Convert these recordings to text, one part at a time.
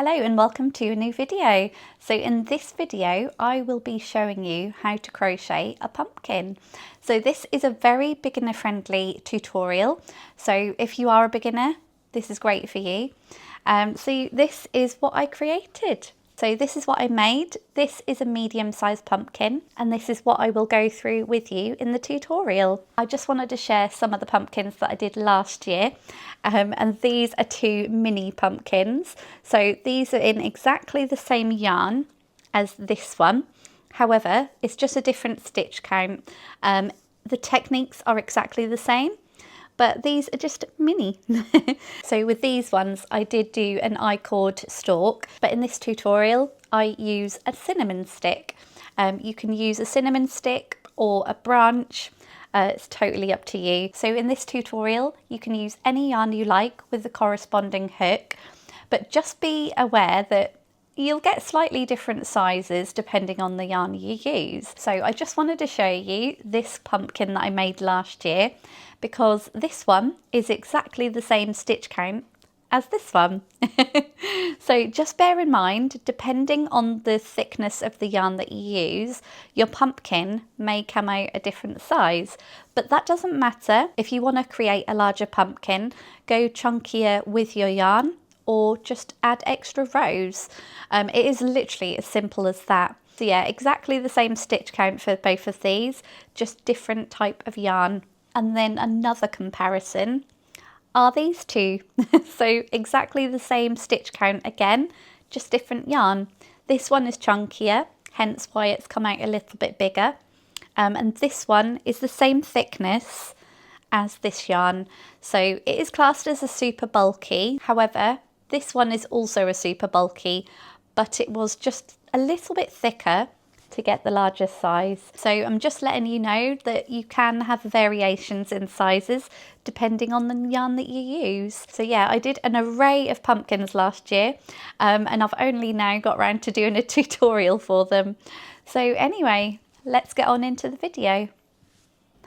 Hello and welcome to a new video. So in this video I will be showing you how to crochet a pumpkin. So this is a very beginner friendly tutorial, so if you are a beginner this is great for you. So this is what I created. So this is what I made. This is a medium-sized pumpkin and this is what I will go through with you in the tutorial. I just wanted to share some of the pumpkins that I did last year, and these are two mini pumpkins. So these are in exactly the same yarn as this one. However, it's just a different stitch count. The techniques are exactly the same, but these are just mini. So with these ones I did do an I-cord stalk, but in this tutorial I use a cinnamon stick. You can use a cinnamon stick or a branch, it's totally up to you. So in this tutorial you can use any yarn you like with the corresponding hook, but just be aware that you'll get slightly different sizes depending on the yarn you use. So I just wanted to show you this pumpkin that I made last year, because this one is exactly the same stitch count as this one. So just bear in mind, depending on the thickness of the yarn that you use, your pumpkin may come out a different size, but that doesn't matter. If you want to create a larger pumpkin, go chunkier with your yarn or just add extra rows. It is literally as simple as that. So yeah, exactly the same stitch count for both of these, just different type of yarn. And then another comparison are these two. So exactly the same stitch count again, just different yarn. This one is chunkier, hence why it's come out a little bit bigger. And this one is the same thickness as this yarn. So it is classed as a super bulky. However, this one is also a super bulky, but it was just a little bit thicker to get the larger size. So I'm just letting you know that you can have variations in sizes depending on the yarn that you use. So yeah, I did an array of pumpkins last year, and I've only now got around to doing a tutorial for them. So anyway, let's get on into the video.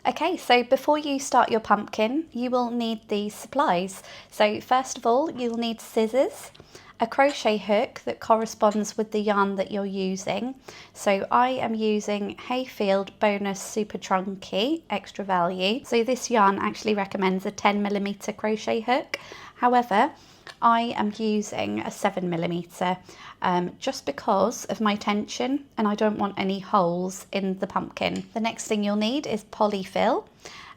Okay, so before you start your pumpkin, you will need these supplies. So first of all, you'll need scissors, a crochet hook that corresponds with the yarn that you're using. So I am using Hayfield Bonus Super Chunky Extra Value. So this yarn actually recommends a 10mm crochet hook. However, I am using a 7mm just because of my tension and I don't want any holes in the pumpkin. The next thing you'll need is polyfill,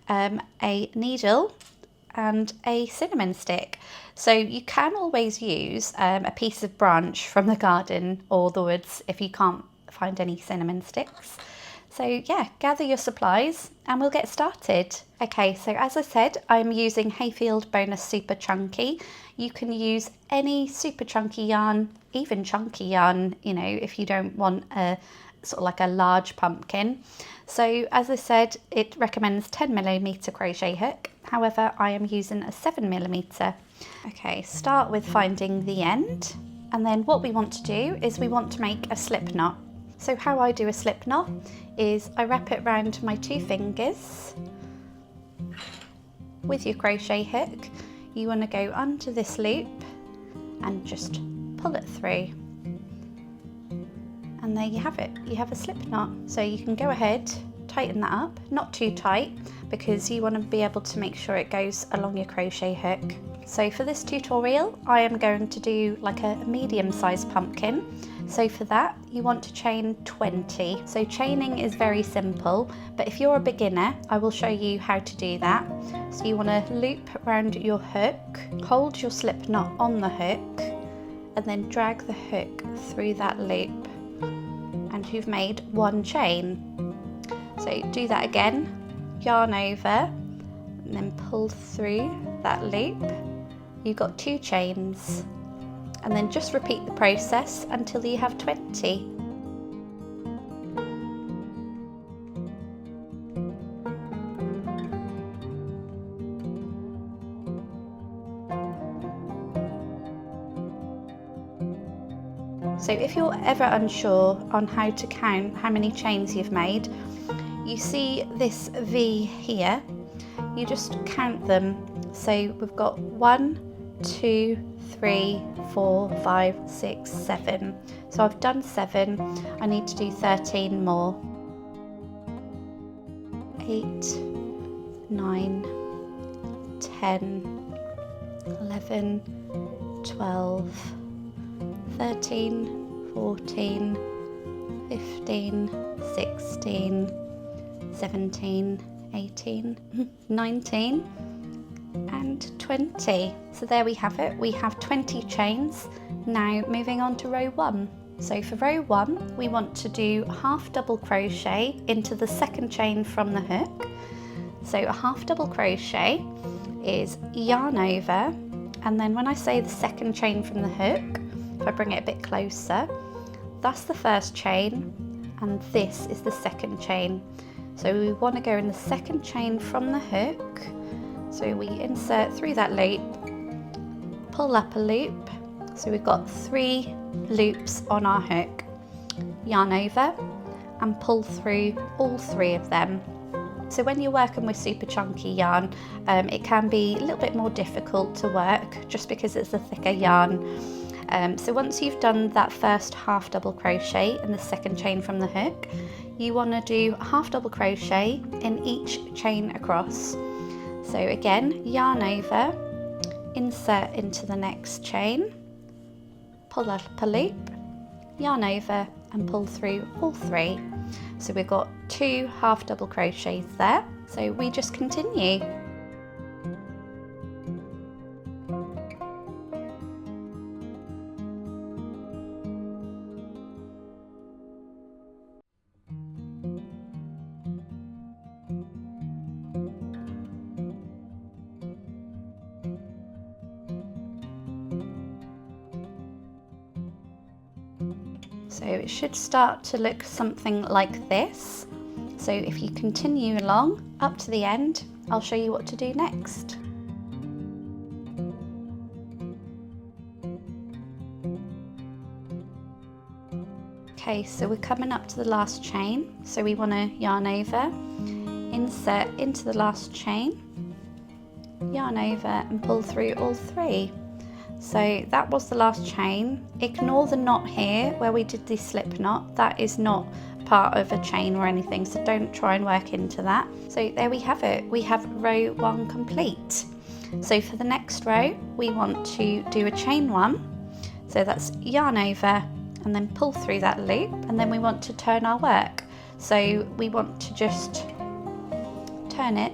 a needle and a cinnamon stick. So you can always use a piece of branch from the garden or the woods if you can't find any cinnamon sticks. So yeah, gather your supplies and we'll get started. Okay, so as I said, I'm using Hayfield Bonus Super Chunky. You can use any super chunky yarn, even chunky yarn, you know, if you don't want a sort of like a large pumpkin. So as I said, it recommends 10mm crochet hook. However, I am using a 7mm. Okay, start with finding the end. And then what we want to do is we want to make a slip knot. So how I do a slip knot is I wrap it around my 2 fingers with your crochet hook. You want to go under this loop and just pull it through. And there you have it, you have a slip knot. So you can go ahead, tighten that up, not too tight because you want to be able to make sure it goes along your crochet hook. So for this tutorial, I am going to do like a medium-sized pumpkin. So for that, you want to chain 20. So chaining is very simple, but if you're a beginner, I will show you how to do that. So you want to loop around your hook, hold your slip knot on the hook, and then drag the hook through that loop. And you've made 1 chain. So do that again, yarn over, and then pull through that loop. You've got 2 chains. And then just repeat the process until you have 20. So if you're ever unsure on how to count how many chains you've made, you see this V here, you just count them. So we've got 1, 2, 3, 4, 5, 6, 7. So I've done 7, I need to do 13 more. 8, 9, 10, 11, 12, 13, 14, 15, 16, 17, 18, 19 and 20. So there we have it, we have 20 chains. Now moving on to row 1. So for row 1 we want to do half double crochet into the second chain from the hook. So a half double crochet is yarn over, and then when I say the second chain from the hook, if I bring it a bit closer, that's the first chain and this is the second chain. So we want to go in the second chain from the hook. So we insert through that loop, pull up a loop. So we've got 3 loops on our hook, yarn over and pull through all 3 of them. So when you're working with super chunky yarn, it can be a little bit more difficult to work just because it's a thicker yarn. So once you've done that first half double crochet in the second chain from the hook, you want to do half double crochet in each chain across. So again, yarn over, insert into the next chain, pull up a loop, yarn over and pull through all 3. So we've got 2 half double crochets there. So we just continue. So it should start to look something like this. So if you continue along up to the end, I'll show you what to do next. Okay, so we're coming up to the last chain. So we want to yarn over, insert into the last chain, yarn over and pull through all 3. So that was the last chain. Ignore the knot here where we did the slip knot. That is not part of a chain or anything, so don't try and work into that. So there we have it. We have row 1 complete. So for the next row, we want to do a chain 1. So that's yarn over and then pull through that loop, and then we want to turn our work. So we want to just turn it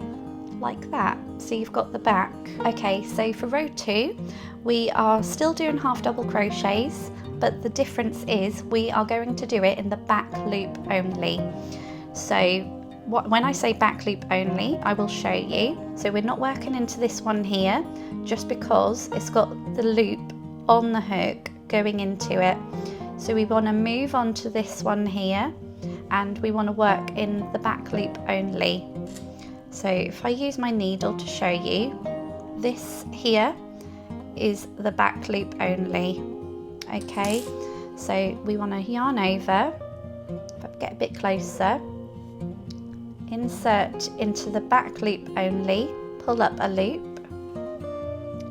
like that. So you've got the back. Okay, so for row 2, we are still doing half double crochets, but the difference is we are going to do it in the back loop only. So when I say back loop only, I will show you. So we're not working into this one here, just because it's got the loop on the hook going into it. So we want to move on to this one here, and we want to work in the back loop only. So if I use my needle to show you, this here is the back loop only. Okay, so we want to yarn over, if I get a bit closer, insert into the back loop only, pull up a loop,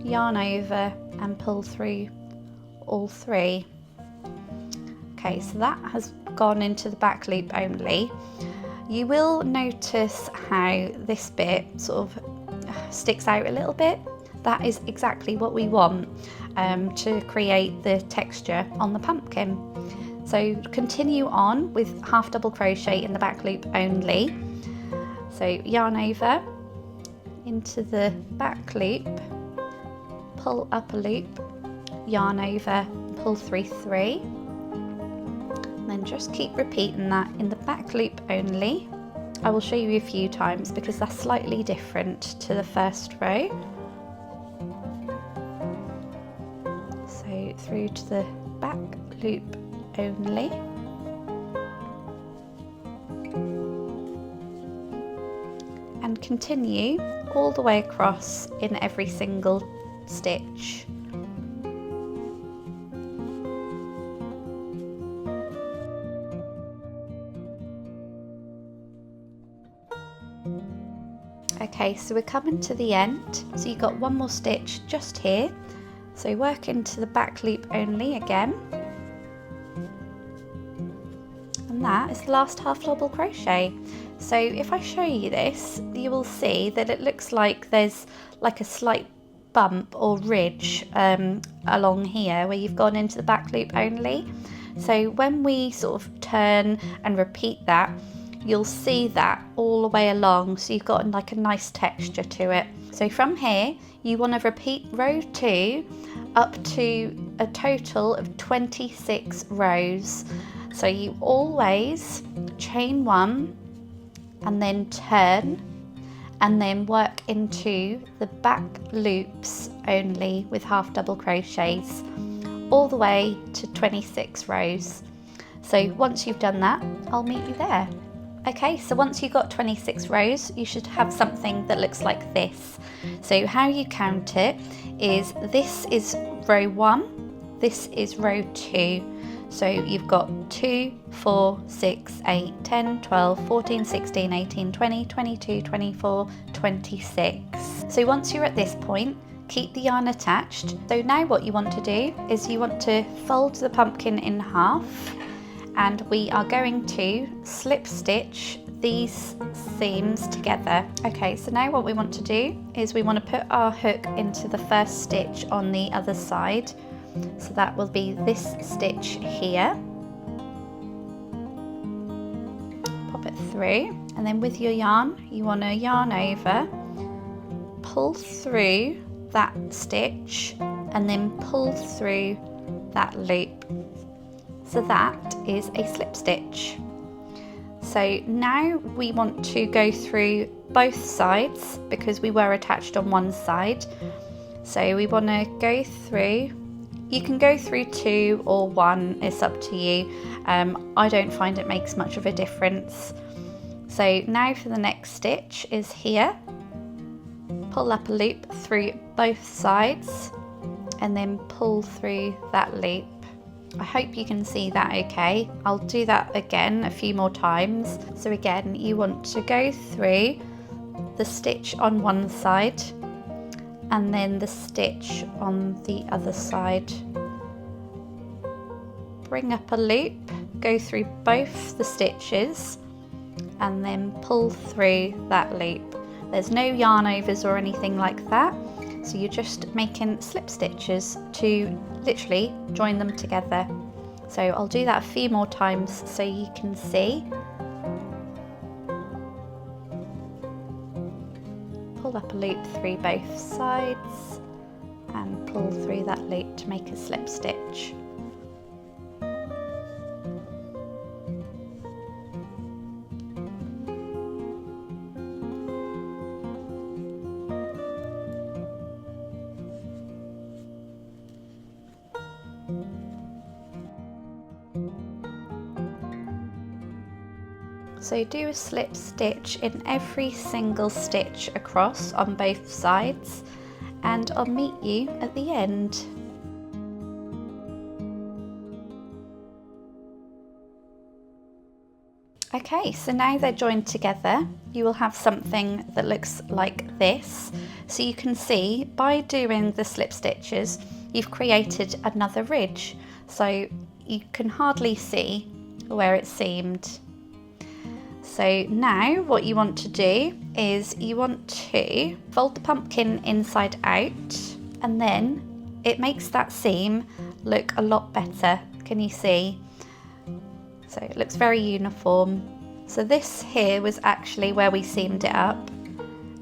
yarn over and pull through all 3. Okay, so that has gone into the back loop only. You will notice how this bit sort of sticks out a little bit. That is exactly what we want to create the texture on the pumpkin. So continue on with half double crochet in the back loop only. So yarn over into the back loop, pull up a loop, yarn over, pull through 3. Then just keep repeating that in the back loop only. I will show you a few times because that's slightly different to the first row. So through to the back loop only. And continue all the way across in every single stitch. Okay, so we're coming to the end. So you've got one more stitch just here, So work into the back loop only again. And that is the last half double crochet. So if I show you this, you will see that it looks like there's like a slight bump or ridge along here where you've gone into the back loop only. So when we sort of turn and repeat that, you'll see that all the way along, so you've got like a nice texture to it. So from here you want to repeat row 2 up to a total of 26 rows. So you always chain 1 and then turn and then work into the back loops only with half double crochets all the way to 26 rows. So once you've done that, I'll meet you there. Okay, so once you've got 26 rows, you should have something that looks like this. So how you count it is, this is row 1, this is row 2. So you've got 2, 4, 6, 8, 10, 12, 14, 16, 18, 20, 22, 24, 26. So once you're at this point, keep the yarn attached. So now what you want to do is you want to fold the pumpkin in half, and we are going to slip stitch these seams together. Okay, so now what we want to do is we want to put our hook into the first stitch on the other side. So that will be this stitch here. Pop it through, and then with your yarn, you want to yarn over, pull through that stitch, and then pull through that loop. So that is a slip stitch. So now we want to go through both sides because we were attached on one side. So we want to go through. You can go through 2 or 1, it's up to you. I don't find it makes much of a difference. So now for the next stitch is here. Pull up a loop through both sides and then pull through that loop. I hope you can see that okay. I'll do that again a few more times. So again, you want to go through the stitch on one side and then the stitch on the other side. Bring up a loop, go through both the stitches and then pull through that loop. There's no yarn overs or anything like that, so you're just making slip stitches to literally join them together. So I'll do that a few more times so you can see. Pull up a loop through both sides and pull through that loop to make a slip stitch. So do a slip stitch in every single stitch across on both sides, and I'll meet you at the end. Okay, so now they're joined together, you will have something that looks like this. So you can see by doing the slip stitches, you've created another ridge. So you can hardly see where it seamed. So now what you want to do is you want to fold the pumpkin inside out, and then it makes that seam look a lot better. Can you see? So it looks very uniform. So this here was actually where we seamed it up,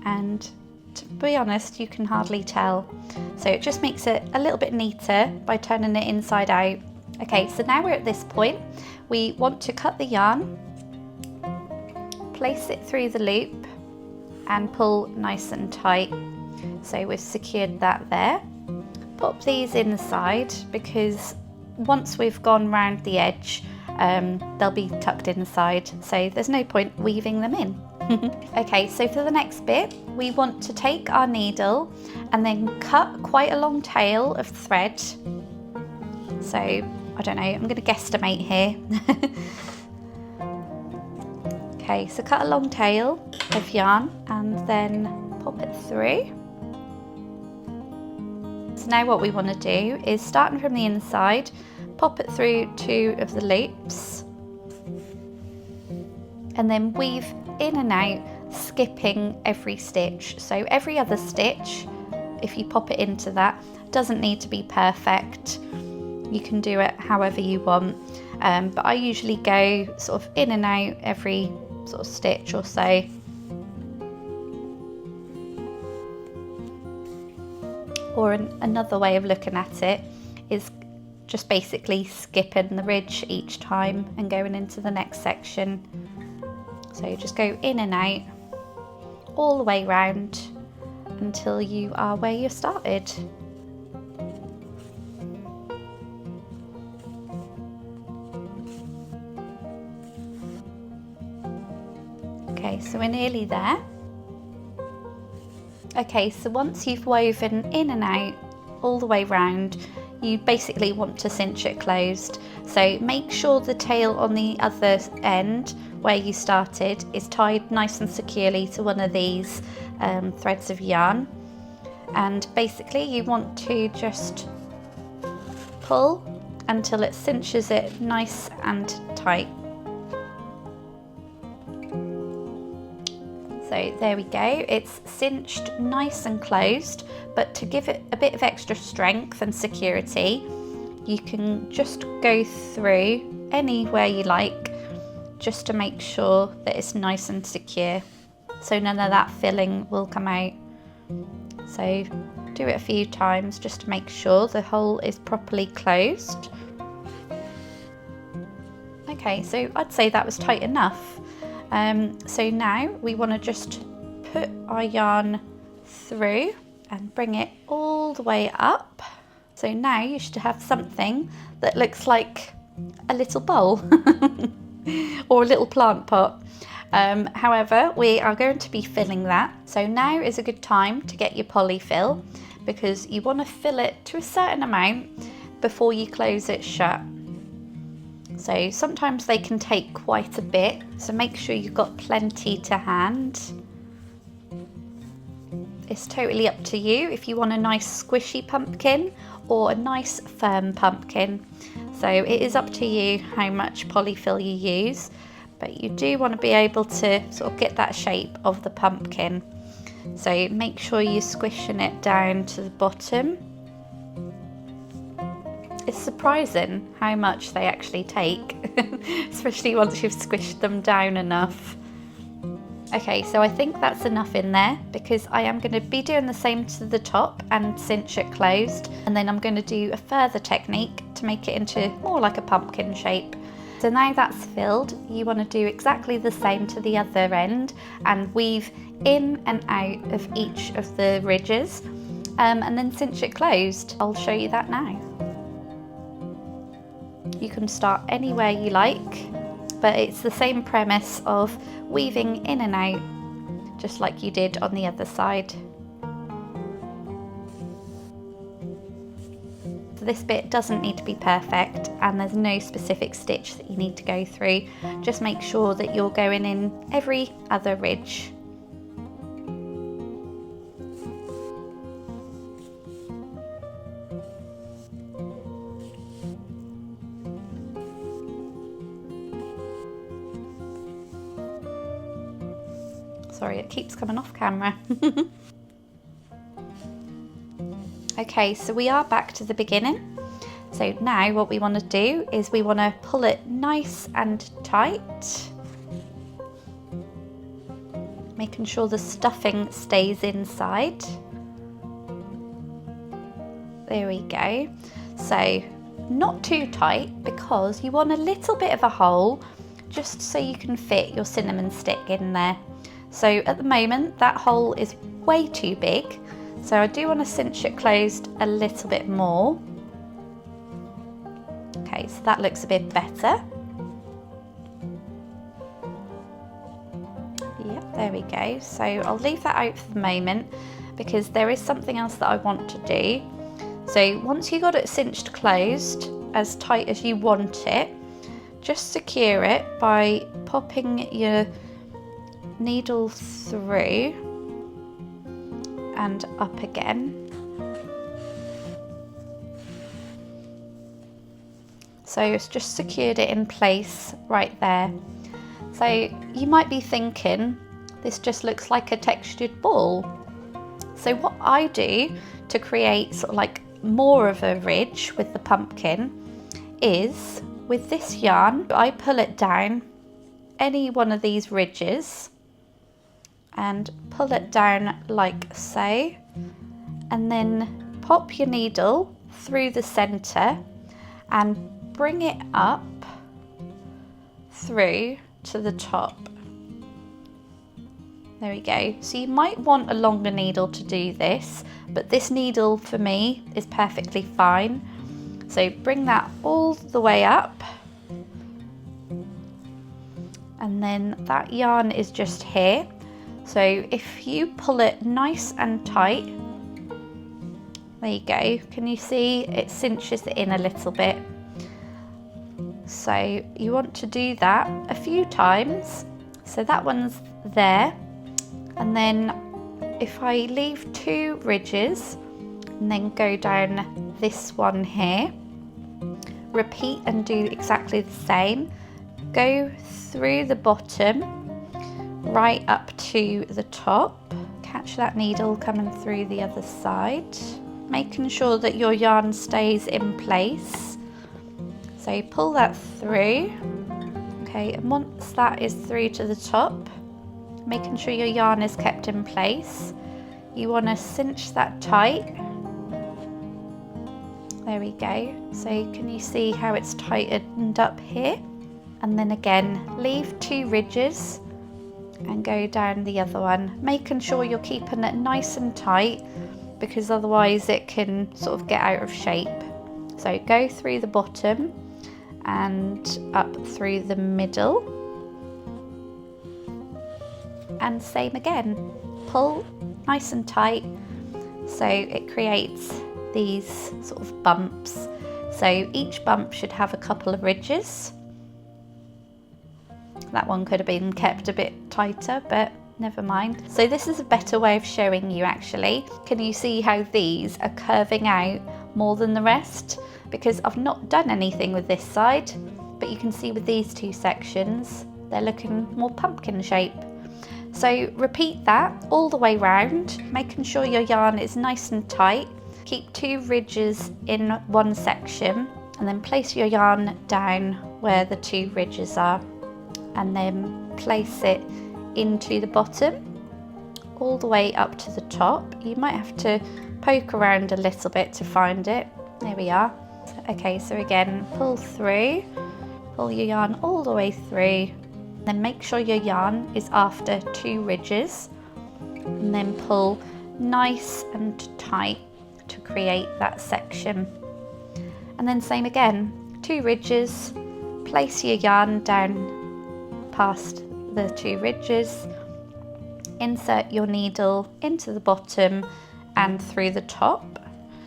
and to be honest, you can hardly tell. So it just makes it a little bit neater by turning it inside out. Okay, so now we're at this point. We want to cut the yarn, place it through the loop and pull nice and tight. So we've secured that there. Pop these inside because once we've gone round the edge, they'll be tucked inside, so there's no point weaving them in. Okay, so for the next bit, we want to take our needle and then cut quite a long tail of thread. So, I don't know, I'm going to guesstimate here. Okay, so cut a long tail of yarn and then pop it through. So so now what we want to do is, starting from the inside, pop it through 2 of the loops and then weave in and out, skipping every stitch. So every other stitch, if you pop it into that, doesn't need to be perfect. You can do it however you want, but I usually go sort of in and out every sort of stitch or so. Or another way of looking at it is just basically skipping the ridge each time and going into the next section. So just go in and out all the way round until you are where you started. Okay, so we're nearly there. Okay, so once you've woven in and out all the way round, you basically want to cinch it closed. So make sure the tail on the other end where you started is tied nice and securely to one of these threads of yarn. And basically you want to just pull until it cinches it nice and tight. So there we go, it's cinched nice and closed, but to give it a bit of extra strength and security, you can just go through anywhere you like, just to make sure that it's nice and secure, so none of that filling will come out. So do it a few times just to make sure the hole is properly closed. Okay, so I'd say that was tight enough. So now we want to just put our yarn through and bring it all the way up. So now you should have something that looks like a little bowl or a little plant pot. However, we are going to be filling that. So now is a good time to get your polyfill, because you want to fill it to a certain amount before you close it shut. So sometimes they can take quite a bit, so make sure you've got plenty to hand. It's totally up to you if you want a nice squishy pumpkin or a nice firm pumpkin. So it is up to you how much polyfill you use, but you do want to be able to sort of get that shape of the pumpkin. So make sure you're squishing it down to the bottom. It's surprising how much they actually take, especially once you've squished them down enough. Okay, so I think that's enough in there, because I am going to be doing the same to the top and cinch it closed, and then I'm going to do a further technique to make it into more like a pumpkin shape. So now that's filled, you want to do exactly the same to the other end and weave in and out of each of the ridges, and then cinch it closed. I'll show you that now. You can start anywhere you like, but it's the same premise of weaving in and out, just like you did on the other side. So this bit doesn't need to be perfect, and there's no specific stitch that you need to go through. Just make sure that you're going in every other ridge. Sorry, it keeps coming off camera. Okay, so we are back to the beginning. So now what we want to do is we want to pull it nice and tight, making sure the stuffing stays inside. There we go. So not too tight, because you want a little bit of a hole just so you can fit your cinnamon stick in there. So at the moment that hole is way too big, so I do want to cinch it closed a little bit more. Okay, so that looks a bit better. Yep, there we go. So I'll leave that out for the moment, because there is something else that I want to do. So once you got it cinched closed as tight as you want it, just secure it by popping your needle through and up again. So it's just secured it in place right there. So you might be thinking, this just looks like a textured ball. So what I do to create sort of like more of a ridge with the pumpkin is, with this yarn, I pull it down any one of these ridges and pull it down like so, and then pop your needle through the center and bring it up through to the top. There we go. So you might want a longer needle to do this, but this needle for me is perfectly fine. So bring that all the way up, and then that yarn is just here. So if you pull it nice and tight, there you go. Can you see it cinches it in a little bit? So you want to do that a few times. So that one's there. And then if I leave 2 ridges and then go down this one here, repeat and do exactly the same. Go through the bottom right up to the top. Catch that needle coming through the other side, making sure that your yarn stays in place. So pull that through. Okay, and once that is through to the top, making sure your yarn is kept in place, you want to cinch that tight. There we go. So can you see how it's tightened up here? And then again, leave 2 ridges and go down the other one, making sure you're keeping it nice and tight, because otherwise it can sort of get out of shape. So go through the bottom and up through the middle, and same again, pull nice and tight so it creates these sort of bumps. So each bump should have a couple of ridges. That one could have been kept a bit tighter, but never mind. So this is a better way of showing you actually. Can you see how these are curving out more than the rest? Because I've not done anything with this side, but you can see with these 2 sections, they're looking more pumpkin shape. So repeat that all the way round, making sure your yarn is nice and tight. Keep 2 ridges in one section, and then place your yarn down where the 2 ridges are, and then place it into the bottom all the way up to the top. You might have to poke around a little bit to find it. There we are. Okay, so again, pull through, pull your yarn all the way through, then make sure your yarn is after 2 ridges, and then pull nice and tight to create that section. And then same again, 2 ridges, place your yarn down past the 2 ridges, insert your needle into the bottom and through the top,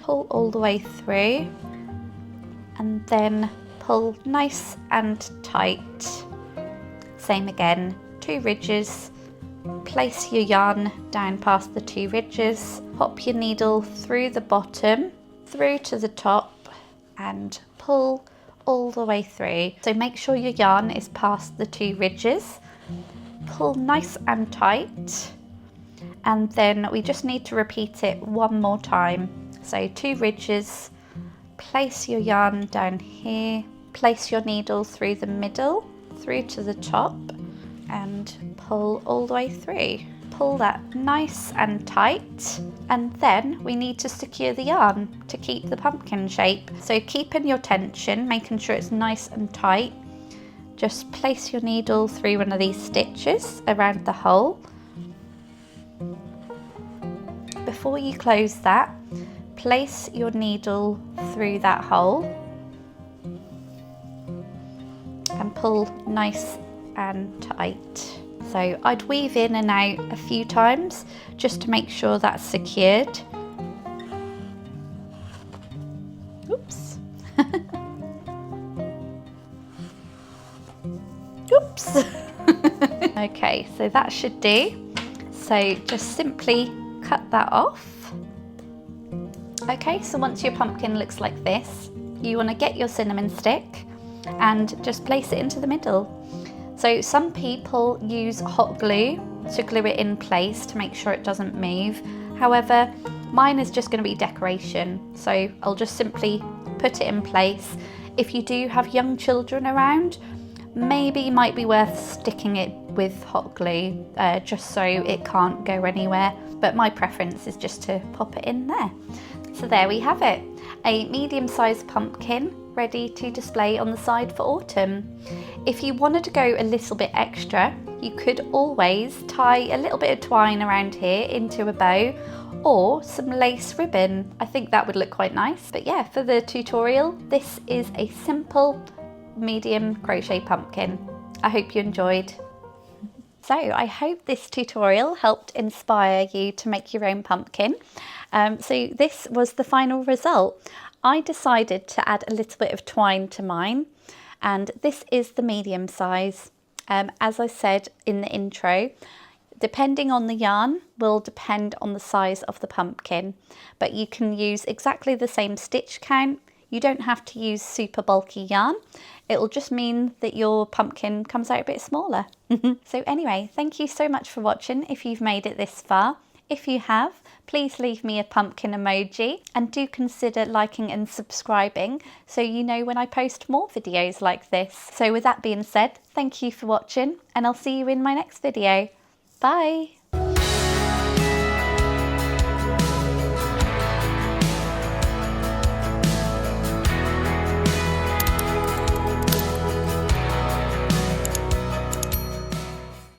pull all the way through, and then pull nice and tight. Same again, 2 ridges, place your yarn down past the 2 ridges, pop your needle through the bottom, through to the top, and pull all the way through. So make sure your yarn is past the 2 ridges, pull nice and tight, and then we just need to repeat it one more time. So 2 ridges, place your yarn down here, place your needle through the middle, through to the top, and pull all the way through. Pull that nice and tight, and then we need to secure the yarn to keep the pumpkin shape. So keeping your tension, making sure it's nice and tight, just place your needle through one of these stitches around the hole. Before you close that, place your needle through that hole and pull nice and tight. So I'd weave in and out a few times just to make sure that's secured. Oops. Oops. Okay, so that should do. So just simply cut that off. Okay, so once your pumpkin looks like this, you want to get your cinnamon stick and just place it into the middle. So some people use hot glue to glue it in place to make sure it doesn't move. However, mine is just going to be decoration, so I'll just simply put it in place. If you do have young children around, maybe it might be worth sticking it with hot glue just so it can't go anywhere, but my preference is just to pop it in there. So there we have it, a medium-sized pumpkin ready to display on the side for autumn. If you wanted to go a little bit extra, you could always tie a little bit of twine around here into a bow or some lace ribbon. I think that would look quite nice. But yeah, for the tutorial, this is a simple medium crochet pumpkin. I hope you enjoyed. So I hope this tutorial helped inspire you to make your own pumpkin. So this was the final result. I decided to add a little bit of twine to mine, and this is the medium size. As I said in the intro, depending on the yarn will depend on the size of the pumpkin, but you can use exactly the same stitch count. You don't have to use super bulky yarn. It'll just mean that your pumpkin comes out a bit smaller. So anyway, thank you so much for watching if you've made it this far. If you have, please leave me a pumpkin emoji and do consider liking and subscribing so you know when I post more videos like this. So with that being said, thank you for watching and I'll see you in my next video. Bye!